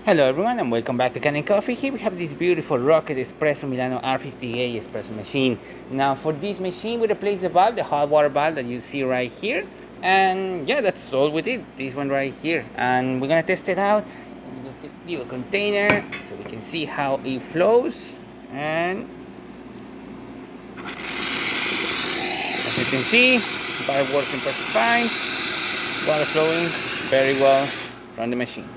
Hello everyone and welcome back to Kanen Coffee. Here we have this beautiful Rocket Espresso Milano R58 espresso machine. Now for this machine we replace the valve, the hot water valve that you see right here. And yeah, that's all we did, this one right here. And we're gonna test it out. We just get a little container so we can see how it flows. And as you can see, valve working perfectly fine. Water flowing very well from the machine.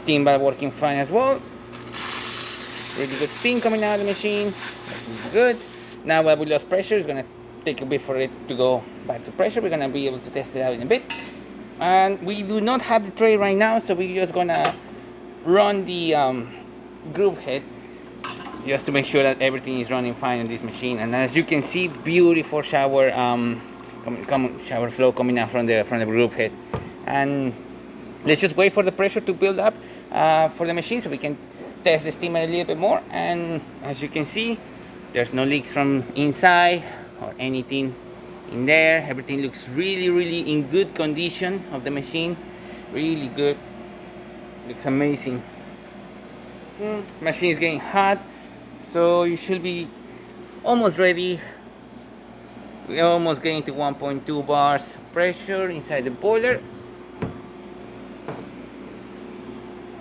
Steam valve working fine as well. Really good steam coming out of the machine. That's good. Now while we lost pressure, it's gonna take a bit for it to go back to pressure. We're gonna be able to test it out in a bit. And we do not have the tray right now, so we're just gonna run the group head just to make sure that everything is running fine on this machine. And as you can see, beautiful shower shower flow coming out from the group head. And let's just wait for the pressure to build up for the machine so we can test the steam a little bit more. And as you can see, there's no leaks from inside or anything in there. Everything looks really in good condition of the machine. Really good. Looks amazing. Machine is getting hot, so you should be almost ready. We're almost getting to 1.2 bars pressure inside the boiler.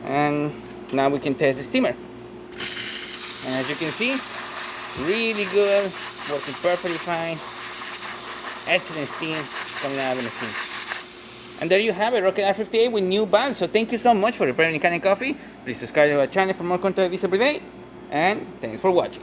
And now we can test the steamer. And as you can see, really good, working perfectly fine. Excellent steam coming out of the machine. And there you have it, Rocket R58 with new valve. So thank you so much for repairing Kanen Coffee. Please subscribe to our channel for more content like this every day. And thanks for watching.